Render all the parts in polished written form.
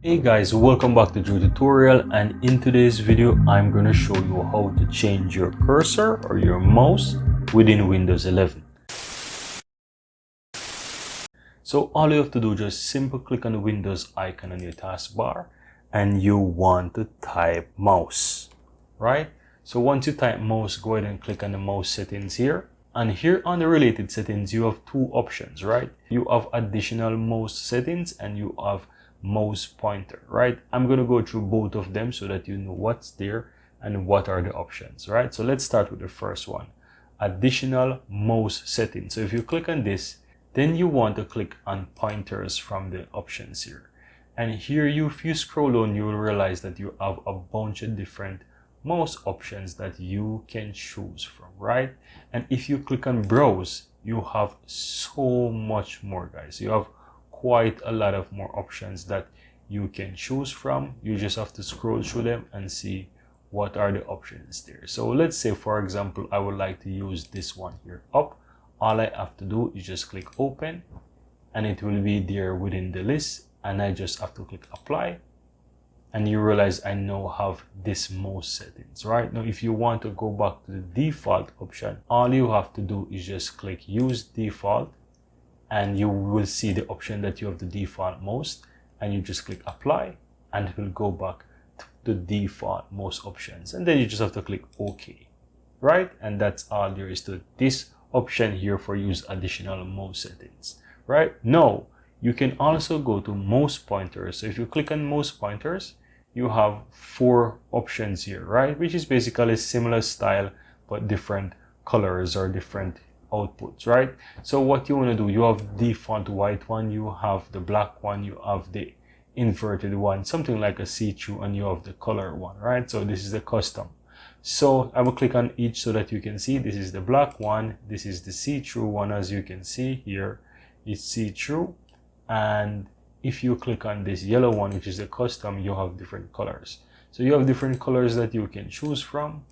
Hey guys, welcome back to Drew Tutorial, and in today's video I'm going to show you how to change your cursor or your mouse within Windows 11. So all you have to do is just simply click on the Windows icon on your taskbar and you want to type mouse, right? So once you type mouse, go ahead and click on the mouse settings here. And here on the related settings, you have two options, right? You have additional mouse settings and you have mouse pointer, right? I'm going to go through both of them so that you know what's there and what are the options, right? So let's start with the first one, additional mouse settings. So if you click on this, then you want to click on pointers from the options here. And here if you scroll down, you will realize that you have a bunch of different mouse options that you can choose from, right? And if you click on browse, you have so much more, guys. You have quite a lot of more options that you can choose from. You just have to scroll through them and see what are the options there. So let's say, for example, I would like to use this one here, up. All I have to do is just click open and it will be there within the list, and I just have to click apply, and you realize I now have this mouse settings. Right now, if you want to go back to the default option, all you have to do is just click use default, and you will see the option that you have the default mouse, and you just click apply and it will go back to the default mouse options, and then you just have to click OK, right? And that's all there is to this option here for use additional mouse settings. Right now, you can also go to mouse pointers. So if you click on mouse pointers, you have four options here, right? Which is basically similar style but different colors or different outputs, right? So what you want to do, you have default white one, you have the black one, you have the inverted one, something like a see-through, and you have the color one, right? So this is the custom. So I will click on each so that you can see this is the black one, this is the see-through one. As you can see here, it's see-through, and if you click on this yellow one, which is the custom, you have different colors. So you have different colors that you can choose from,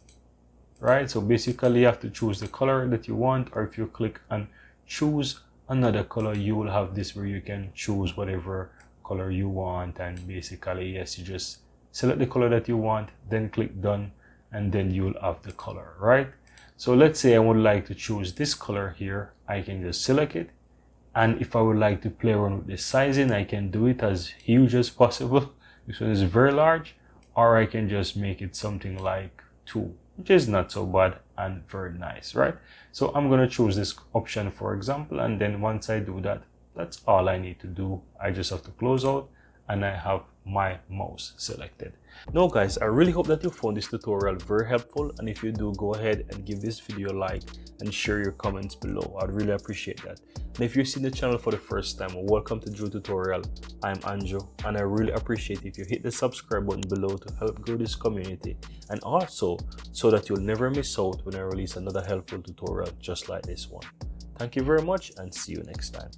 right? So basically you have to choose the color that you want, or if you click on choose another color, you will have this where you can choose whatever color you want. And basically, yes, you just select the color that you want, then click done, and then you will have the color, right? So let's say I would like to choose this color here. I can just select it, and if I would like to play around with the sizing, I can do it as huge as possible. This one is very large, or I can just make it something like 2, which is not so bad and very nice, right? So I'm going to choose this option, for example, and then once I do that, that's all I need to do. I just have to close out and I have my mouse selected. Now guys, I really hope that you found this tutorial very helpful, and if you do, go ahead and give this video a like and share your comments below. I'd really appreciate that. And if you're seeing the channel for the first time, welcome to Drew Tutorial. I'm Andrew, and I really appreciate if you hit the subscribe button below to help grow this community, and also so that you'll never miss out when I release another helpful tutorial just like this one. Thank you very much, and see you next time.